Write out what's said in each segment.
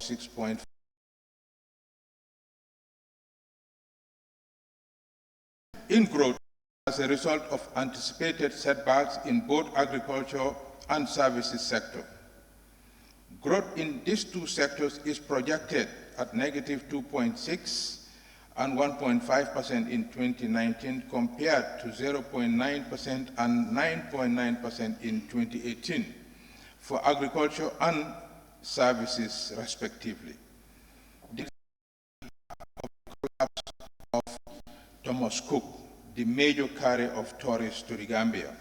6.5. In growth as a result of anticipated setbacks in both agriculture and services sector. Growth in these two sectors is projected at negative 2.6 and 1.5% in 2019 compared to 0.9% and 9.9% in 2018 for agriculture and services respectively. The collapse of Thomas Cook, the major carrier of tourists to the Gambia.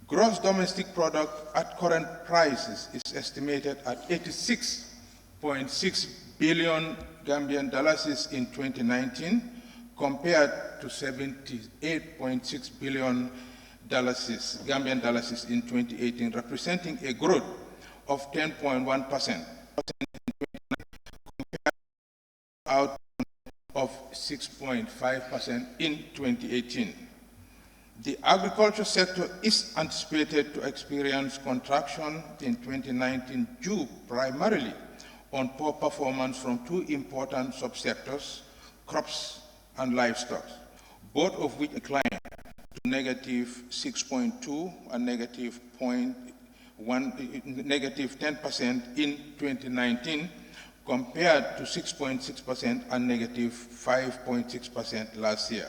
Gross domestic product at current prices is estimated at 86.6 billion Gambian dollars in 2019 compared to 78.6 billion Gambian dollars in 2018, representing a growth of 10.1% compared out of 6.5% in 2018. The agriculture sector is anticipated to experience contraction in 2019 due primarily on poor performance from two important subsectors, crops and livestock, both of which declined to negative 6.2 and negative 10% in 2019 compared to 6.6% and negative 5.6% last year.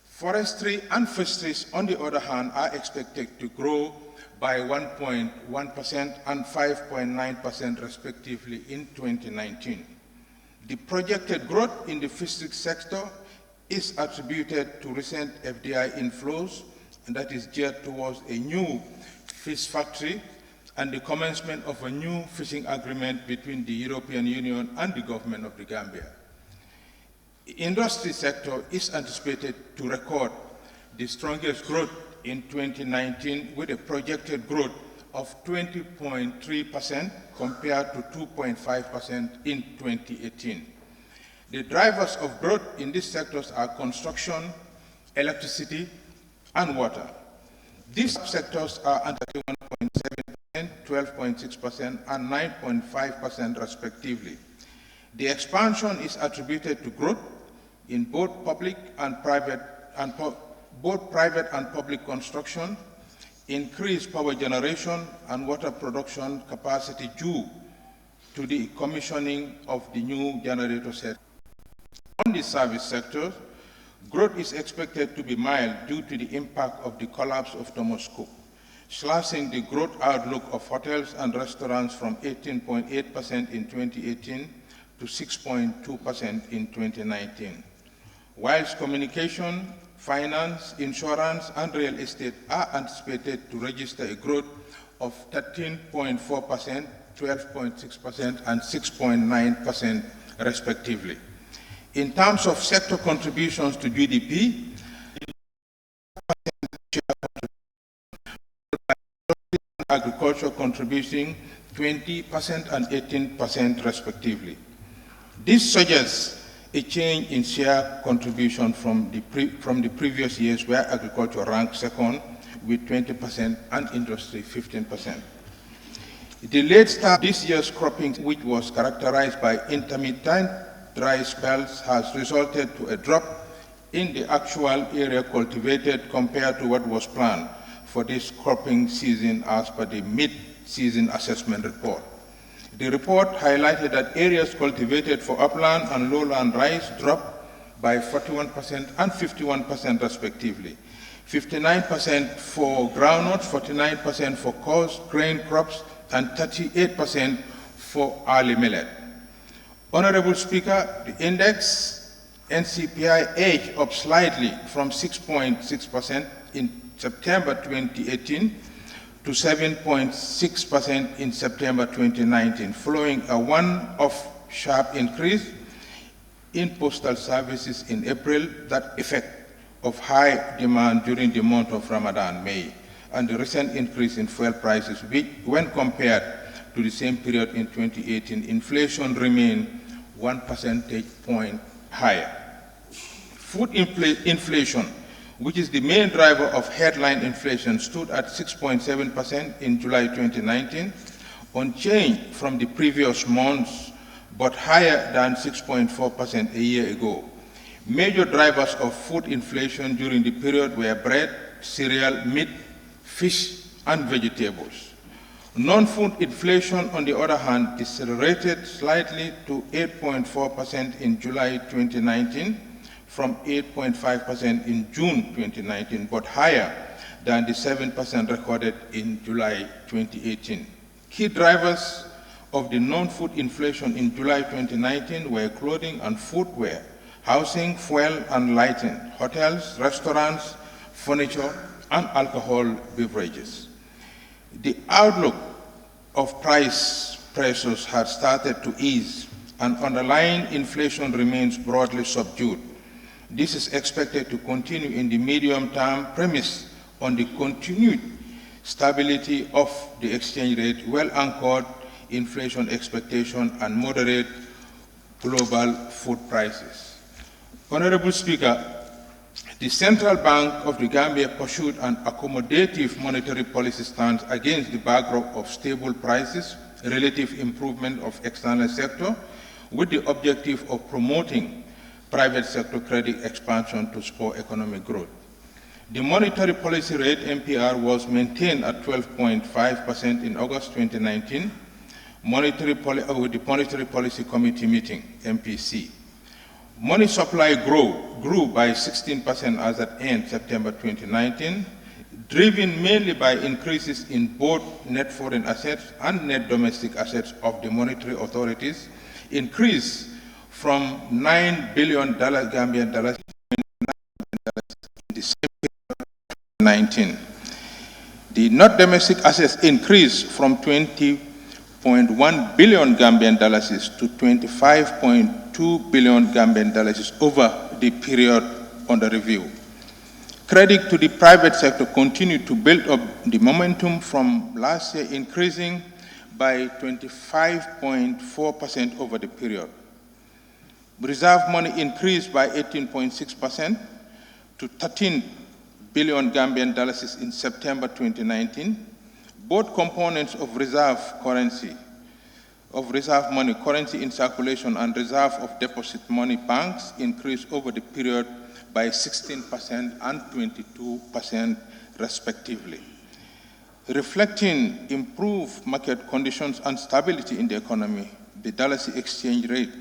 Forestry and fisheries, on the other hand, are expected to grow by 1.1% and 5.9% respectively in 2019. The projected growth in the fisheries sector is attributed to recent FDI inflows, and that is geared towards a new fish factory and the commencement of a new fishing agreement between the European Union and the government of the Gambia. The industry sector is anticipated to record the strongest growth in 2019 with a projected growth of 20.3% compared to 2.5% in 2018. The drivers of growth in these sectors are construction, electricity, and water. These sectors are under 1.7%, 12.6%, and 9.5% respectively. The expansion is attributed to growth in both private and public construction, increased power generation and water production capacity due to the commissioning of the new generator set. On the service sector, growth is expected to be mild due to the impact of the collapse of Thomas Cook, slashing the growth outlook of hotels and restaurants from 18.8% in 2018 to 6.2% in 2019. Whilst communication, finance, insurance, and real estate are anticipated to register a growth of 13.4%, 12.6%, and 6.9% respectively. In terms of sector contributions to GDP, agriculture contributing 20% and 18% respectively. This suggests a change in share contribution from the previous years where agriculture ranked second with 20% and industry 15%. The late start this year's cropping, which was characterized by intermittent dry spells, has resulted to a drop in the actual area cultivated compared to what was planned for this cropping season as per the mid-season assessment report. The report highlighted that areas cultivated for upland and lowland rice dropped by 41% and 51% respectively. 59% for groundnuts, 49% for coarse grain crops, and 38% for early millet. Honorable Speaker, the index NCPI edged up slightly from 6.6% in September 2018 to 7.6% in September 2019, following a one-off sharp increase in postal services in April, that effect of high demand during the month of Ramadan, May, and the recent increase in fuel prices, which, when compared to the same period in 2018, inflation remained 1 percentage point higher. Food inflation, which is the main driver of headline inflation, stood at 6.7% in July 2019, unchanged from the previous months, but higher than 6.4% a year ago. Major drivers of food inflation during the period were bread, cereal, meat, fish, and vegetables. Non-food inflation, on the other hand, decelerated slightly to 8.4% in July 2019 from 8.5% in June 2019, but higher than the 7% recorded in July 2018. Key drivers of the non-food inflation in July 2019 were clothing and footwear, housing, fuel and lighting, hotels, restaurants, furniture, and alcohol beverages. The outlook of price pressures had started to ease, and underlying inflation remains broadly subdued. This is expected to continue in the medium term, premised on the continued stability of the exchange rate, well-anchored inflation expectation, and moderate global food prices. Honorable Speaker, the Central Bank of the Gambia pursued an accommodative monetary policy stance against the backdrop of stable prices, relative improvement of external sector, with the objective of promoting private sector credit expansion to spur economic growth. The monetary policy rate, MPR, was maintained at 12.5% in August 2019 with the Monetary Policy Committee meeting, MPC. Money supply grew by 16% as at end September 2019, driven mainly by increases in both net foreign assets and net domestic assets of the monetary authorities, increased from $9 billion Gambian dollars in the same period 2019. The net domestic assets increased from 20.1 billion Gambian dollars to 25.2 billion Gambian dollars over the period under review. Credit to the private sector continued to build up the momentum from last year, increasing by 25.4% over the period. Reserve money increased by 18.6% to 13 billion Gambian dollars in September 2019. Both components of reserve money, currency in circulation, and reserve of deposit money banks increased over the period by 16% and 22% respectively. Reflecting improved market conditions and stability in the economy, the dollar-C exchange rate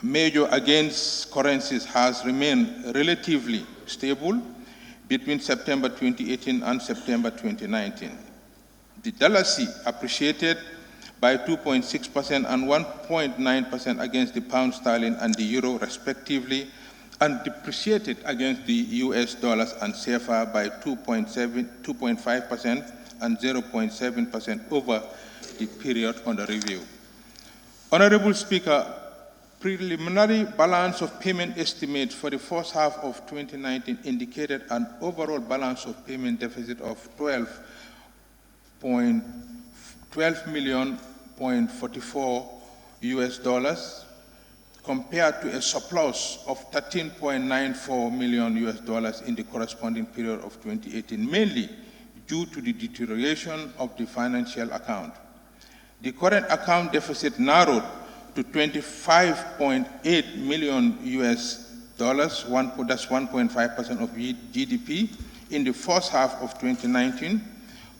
measured against currencies has remained relatively stable between September 2018 and September 2019. The dollar-C appreciated by 2.6% and 1.9% against the pound sterling and the euro respectively, and depreciated against the US dollars and CFA by 2.5% and 0.7% over the period under review. Honorable Speaker, preliminary balance of payment estimates for the first half of 2019 indicated an overall balance of payment deficit of $12 million US dollars compared to a surplus of $13.94 million US dollars in the corresponding period of 2018, mainly due to the deterioration of the financial account. The current account deficit narrowed to $25.8 million US dollars, that's 1.5% of GDP, in the first half of 2019,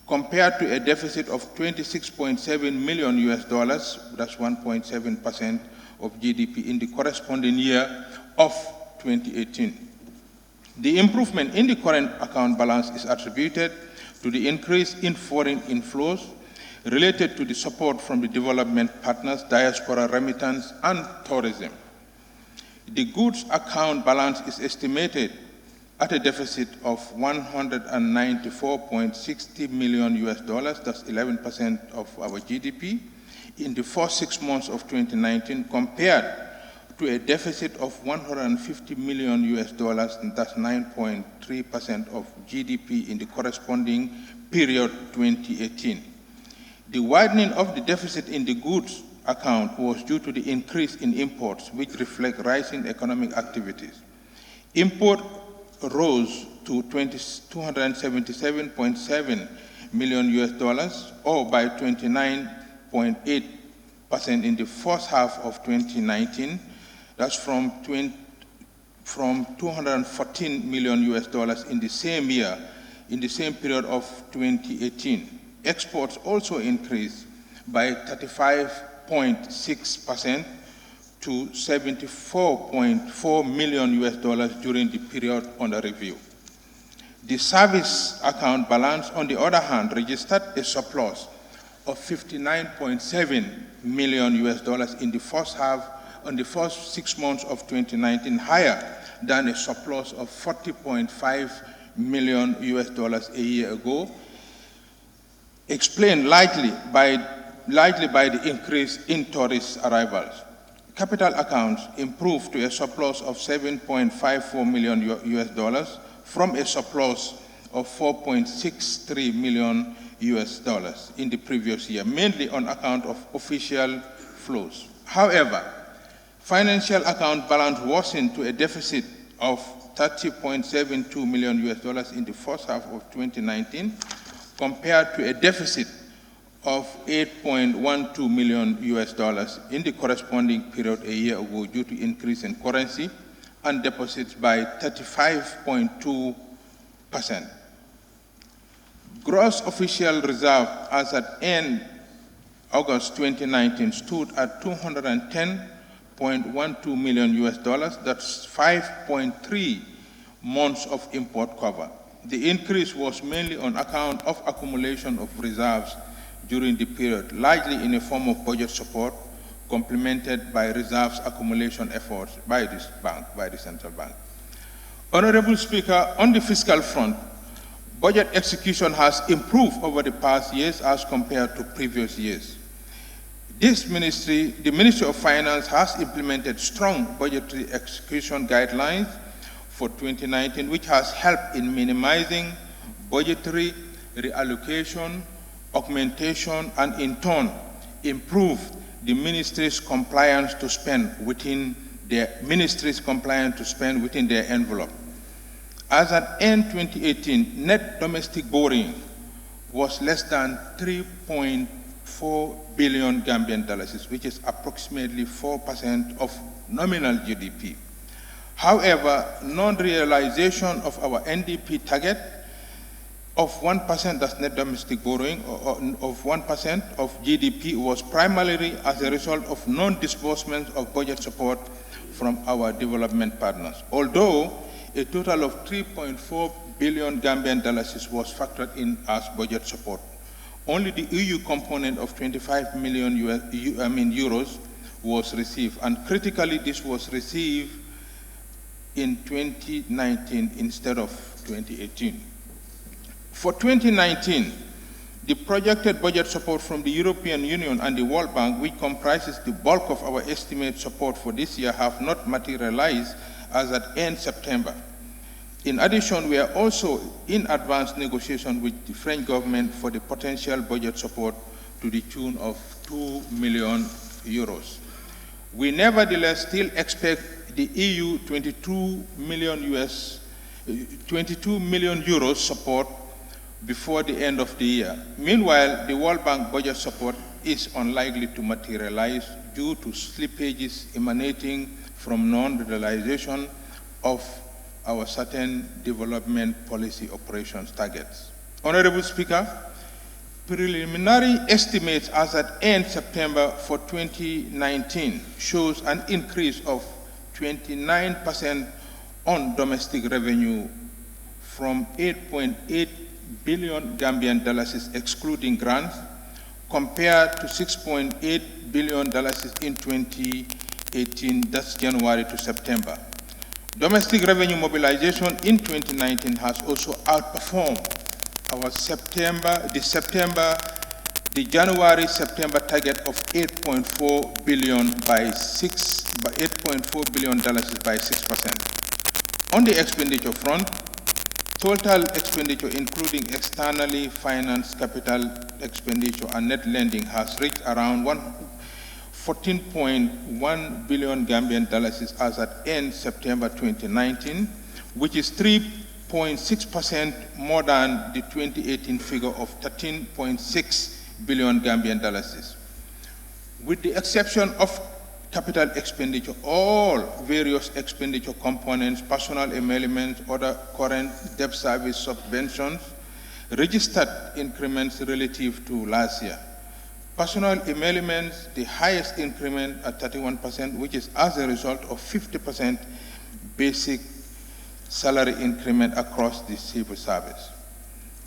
compared to a deficit of $26.7 million US dollars, that's 1.7% of GDP, in the corresponding year of 2018. The improvement in the current account balance is attributed to the increase in foreign inflows related to the support from the development partners, diaspora remittance, and tourism. The goods account balance is estimated at a deficit of $194.60 million US dollars, that's 11% of our GDP, in the first 6 months of 2019, compared to a deficit of $150 million US dollars, and that's 9.3% of GDP in the corresponding period 2018. The widening of the deficit in the goods account was due to the increase in imports, which reflect rising economic activities. Import rose to $277.7 million US dollars, or by 29.8% in the first half of 2019. That's from 214 million US dollars in the same year, in the same period of 2018. Exports also increased by 35.6% to 74.4 million US dollars during the period under review. The service account balance, on the other hand, registered a surplus of 59.7 million US dollars in the first 6 months of 2019, higher than a surplus of 40.5 million US dollars a year ago, explained largely by the increase in tourist arrivals. Capital accounts improved to a surplus of 7.54 million US dollars from a surplus of 4.63 million US dollars in the previous year, mainly on account of official flows. However, financial account balance worsened to a deficit of 30.72 million US dollars in the first half of 2019, compared to a deficit of 8.12 million US dollars in the corresponding period a year ago, due to increase in currency and deposits by 35.2%. Gross official reserve as at end August 2019 stood at 210.12 million US dollars. That's 5.3 months of import cover. The increase was mainly on account of accumulation of reserves during the period, largely in a form of budget support, complemented by reserves accumulation efforts by this bank, by the central bank. Honorable Speaker, on the fiscal front, budget execution has improved over the past years as compared to previous years. The Ministry of Finance has implemented strong budgetary execution guidelines for 2019, which has helped in minimizing budgetary reallocation, augmentation, and in turn improve the ministry's compliance to spend within their envelope. As at end 2018, net domestic borrowing was less than 3.4 billion Gambian dollars, which is approximately 4% of nominal GDP. However, non-realization of our NDP target of 1%, that's net domestic borrowing, of 1% of GDP, was primarily as a result of non-disbursement of budget support from our development partners. Although a total of 3.4 billion Gambian dollars was factored in as budget support, only the EU component of 25 million euros was received, and critically, this was received in 2019 instead of 2018. For 2019, the projected budget support from the European Union and the World Bank, which comprises the bulk of our estimated support for this year, have not materialized as at end September. In addition, we are also in advanced negotiation with the French government for the potential budget support to the tune of 2 million euros. We nevertheless still expect the EU 22 million euros support before the end of the year. Meanwhile, the World Bank budget support is unlikely to materialize due to slippages emanating from non-realization of our certain development policy operations targets. Honorable Speaker, preliminary estimates as at end September for 2019 shows an increase of 29% on domestic revenue from 8.8 billion Gambian dollars excluding grants, compared to 6.8 billion dollars in 2018, that's January to September. Domestic revenue mobilization in 2019 has also outperformed our the January-September target of 8.4 billion by 8.4 billion dollars by 6%. On the expenditure front, total expenditure, including externally financed capital expenditure and net lending, has reached around 14.1 billion Gambian dollars as at end September 2019, which is 3 0.6% more than the 2018 figure of 13.6 billion Gambian dollars. With the exception of capital expenditure, all various expenditure components, personal emoluments, other current debt service subventions, registered increments relative to last year. Personal emoluments, the highest increment at 31%, which is as a result of 50% basic salary increment across the civil service.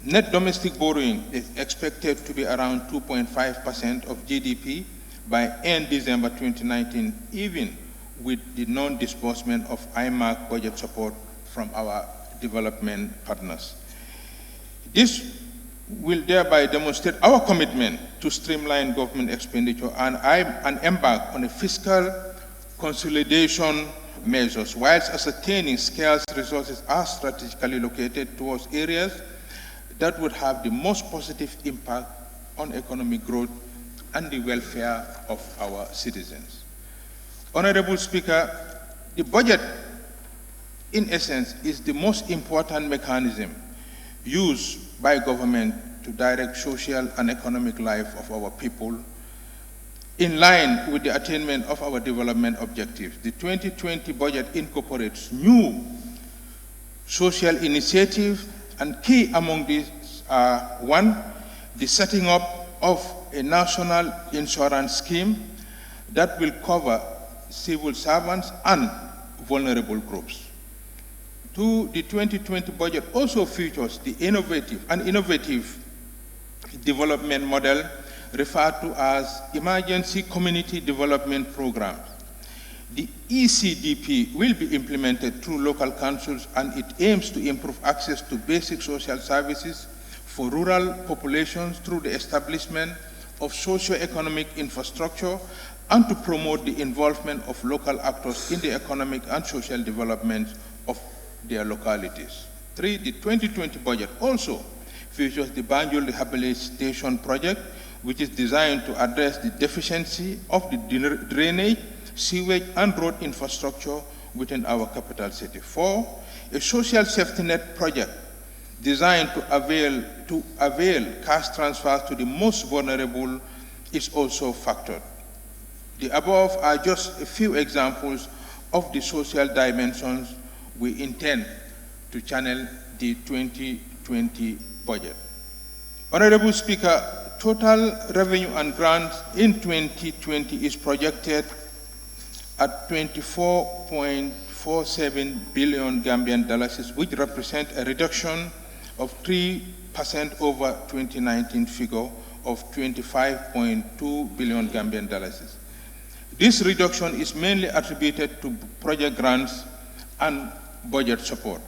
Net domestic borrowing is expected to be around 2.5% of GDP by end December 2019, even with the non-disbursement of IMAC budget support from our development partners. This will thereby demonstrate our commitment to streamline government expenditure and embark on a fiscal consolidation measures, whilst ascertaining scarce resources are strategically located towards areas that would have the most positive impact on economic growth and the welfare of our citizens. Honorable Speaker, the budget, in essence, is the most important mechanism used by government to direct social and economic life of our people in line with the attainment of our development objectives. The 2020 budget incorporates new social initiatives, and key among these are: one, the setting up of a national insurance scheme that will cover civil servants and vulnerable groups. Two, the 2020 budget also features the innovative development model referred to as Emergency Community Development Programs. The ECDP will be implemented through local councils, and it aims to improve access to basic social services for rural populations through the establishment of socio-economic infrastructure and to promote the involvement of local actors in the economic and social development of their localities. Three, the 2020 budget also features the Banjul Rehabilitation Project, which is designed to address the deficiency of the drainage, sewage, and road infrastructure within our capital city. Four, a social safety net project designed to avail cash transfers to the most vulnerable is also factored. The above are just a few examples of the social dimensions we intend to channel the 2020 budget. Honorable Speaker, total revenue and grants in 2020 is projected at 24.47 billion Gambian dollars, which represent a reduction of 3% over 2019 figure of 25.2 billion Gambian dollars. This reduction is mainly attributed to project grants and budget support.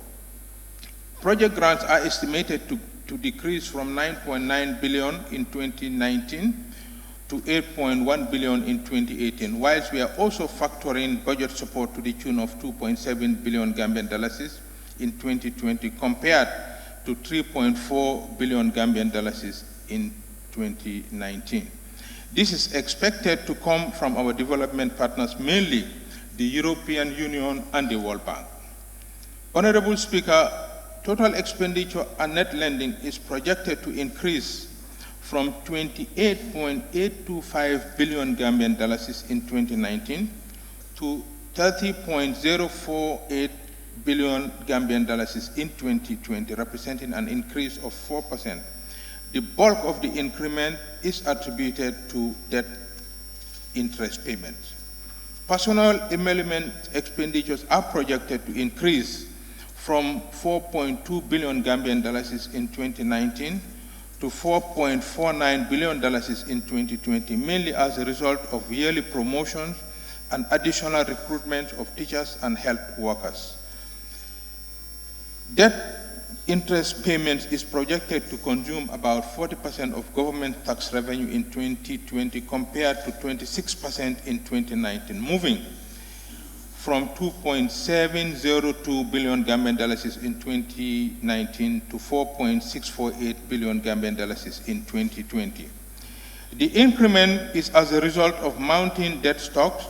Project grants are estimated to decrease from 9.9 billion in 2019 to 8.1 billion in 2018, whilst we are also factoring budget support to the tune of 2.7 billion Gambian dollars in 2020 compared to 3.4 billion Gambian dollars in 2019. This is expected to come from our development partners, mainly the European Union and the World Bank. Honorable Speaker, total expenditure and net lending is projected to increase from 28.825 billion Gambian dollars in 2019 to 30.048 billion Gambian dollars in 2020, representing an increase of 4%. The bulk of the increment is attributed to debt interest payments. Personal emolument expenditures are projected to increase from 4.2 billion Gambian dollars in 2019 to 4.49 billion dollars in 2020, mainly as a result of yearly promotions and additional recruitment of teachers and health workers. Debt interest payments is projected to consume about 40% of government tax revenue in 2020 compared to 26% in 2019, moving from 2.702 billion Gambian dollars in 2019 to 4.648 billion Gambian dollars in 2020. The increment is as a result of mounting debt stocks,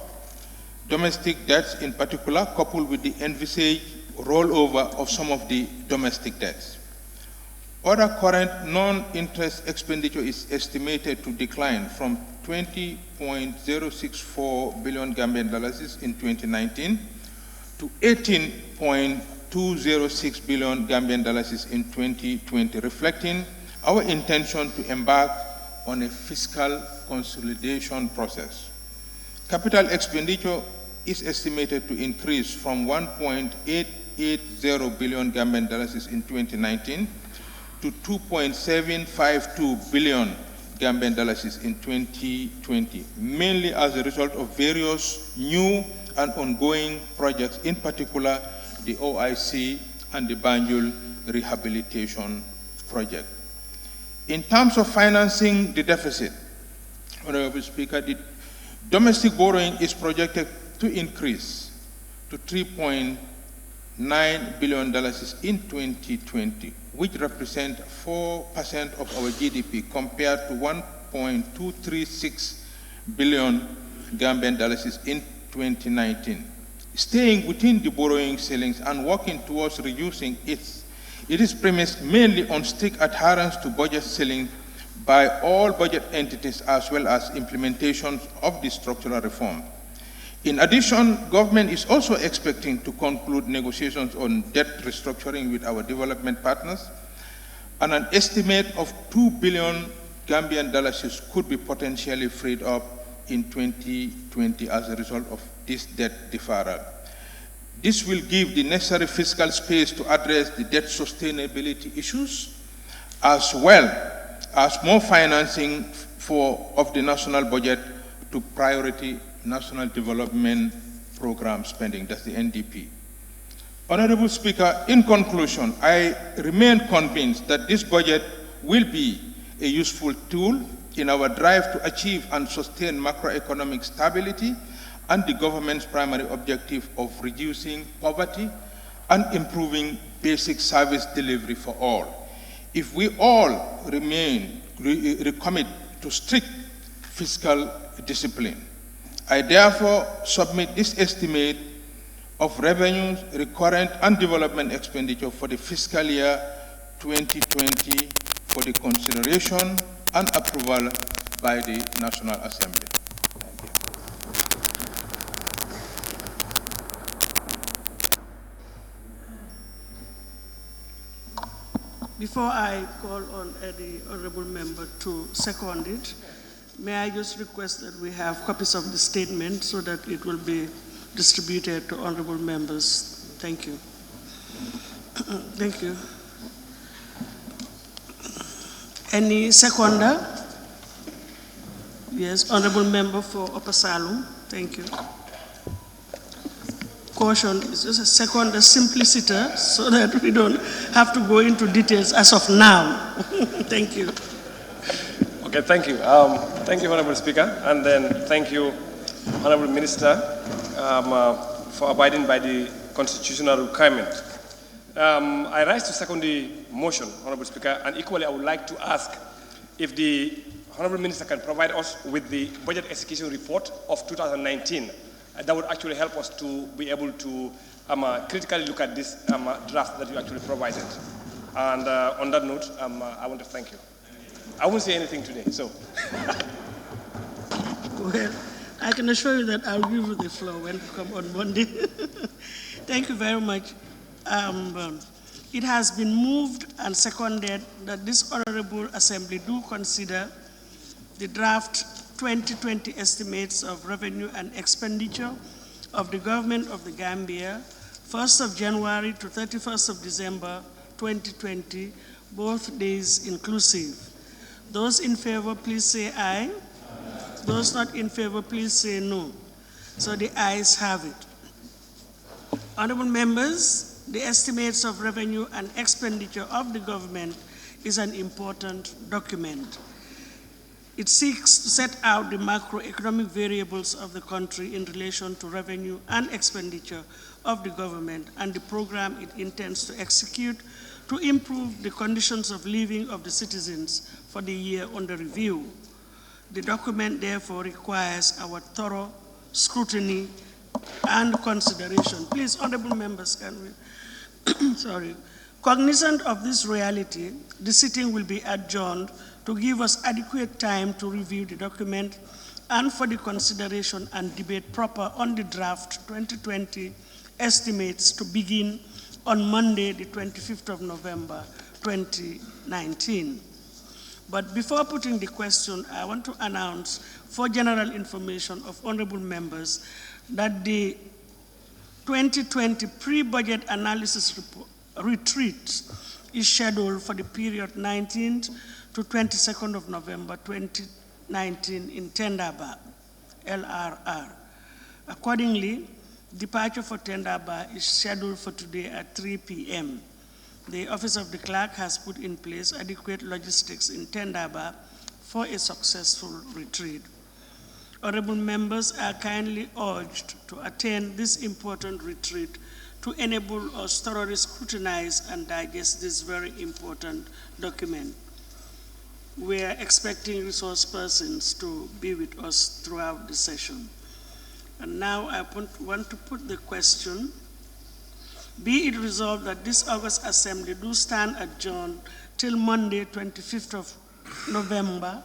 domestic debts in particular, coupled with the envisaged rollover of some of the domestic debts. Other current non-interest expenditure is estimated to decline from 20.064 billion Gambian dollars in 2019 to 18.206 billion Gambian dollars in 2020, reflecting our intention to embark on a fiscal consolidation process. Capital expenditure is estimated to increase from 1.880 billion Gambian dollars in 2019 to 2.752 billion Gambian dollars in 2020, mainly as a result of various new and ongoing projects, in particular the OIC and the Banjul Rehabilitation Project. In terms of financing the deficit, Honorable Speaker, the domestic borrowing is projected to increase to $3.9 billion in 2020, which represents 4% of our GDP compared to 1.236 billion Gambian dollars in 2019. Staying within the borrowing ceilings and working towards reducing it is premised mainly on strict adherence to budget ceiling by all budget entities as well as implementation of the structural reform. In addition, government is also expecting to conclude negotiations on debt restructuring with our development partners, and an estimate of 2 billion Gambian dollars could be potentially freed up in 2020 as a result of this debt deferral. This will give the necessary fiscal space to address the debt sustainability issues, as well as more financing of the national budget to priority National Development Program spending, that's the NDP. Honorable Speaker, in conclusion, I remain convinced that this budget will be a useful tool in our drive to achieve and sustain macroeconomic stability and the government's primary objective of reducing poverty and improving basic service delivery for all. If we all remain recommit to strict fiscal discipline, I therefore submit this estimate of revenues, recurrent and development expenditure for the fiscal year 2020 for the consideration and approval by the National Assembly. Before I call on the honorable member to second it, may I just request that we have copies of the statement so that it will be distributed to honorable members. Thank you. Thank you. Any seconder? Yes, honorable member for Upper Salum. Thank you. Caution is just a seconder simpliciter so that we don't have to go into details as of now. Thank you. Okay, thank you. Thank you, Honorable Speaker, and then thank you, Honorable Minister, for abiding by the constitutional requirement. I rise to second the motion, Honorable Speaker, and equally I would like to ask if the Honorable Minister can provide us with the budget execution report of 2019. That would actually help us to be able to critically look at this draft that you actually provided. And on that note, I want to thank you. I won't say anything today, so. Well, I can assure you that I'll give you the floor when you come on Monday. Thank you very much. It has been moved and seconded that this Honorable Assembly do consider the draft 2020 estimates of revenue and expenditure of the Government of the Gambia, 1st of January to 31st of December 2020, both days inclusive. Those in favor, please say aye. Those not in favor, please say no. So the ayes have it. Honorable members, the estimates of revenue and expenditure of the government is an important document. It seeks to set out the macroeconomic variables of the country in relation to revenue and expenditure of the government and the program it intends to execute to improve the conditions of living of the citizens for the year under review. The document therefore requires our thorough scrutiny and consideration. Please, honorable members, can we sorry. Cognizant of this reality, the sitting will be adjourned to give us adequate time to review the document and for the consideration and debate proper on the draft 2020 estimates to begin on Monday, the 25th of November, 2019. But before putting the question, I want to announce for general information of honorable members that the 2020 pre-budget analysis retreat is scheduled for the period 19th to 22nd of November 2019 in Tendaba, LRR. Accordingly, departure for Tendaba is scheduled for today at 3 p.m. The Office of the Clerk has put in place adequate logistics in Tendaba for a successful retreat. Honorable members are kindly urged to attend this important retreat to enable us thoroughly scrutinize and digest this very important document. We are expecting resource persons to be with us throughout the session. And now I want to put the question, be it resolved that this August Assembly do stand adjourned till Monday, 25th of November,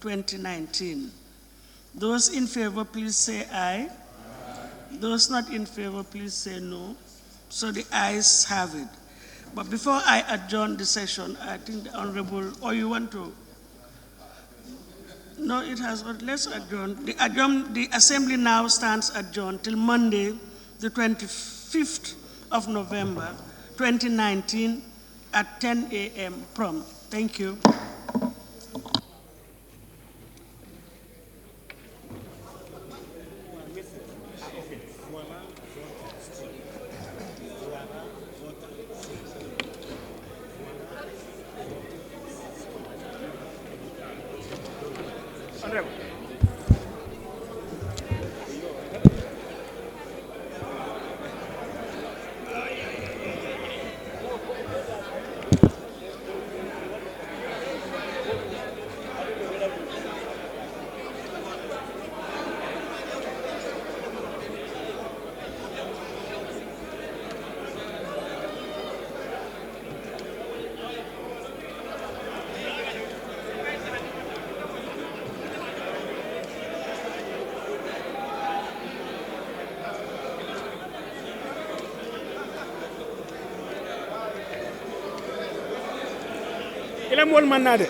2019. Those in favor, please say aye. Those not in favor, please say no. So the ayes have it. But before I adjourn the session, I think the Honorable, or you want to? No, it has, let's adjourn. The Assembly now stands adjourned till Monday, the 25th of November, 2019 at 10 a.m. prompt. Thank you. Ila mol manade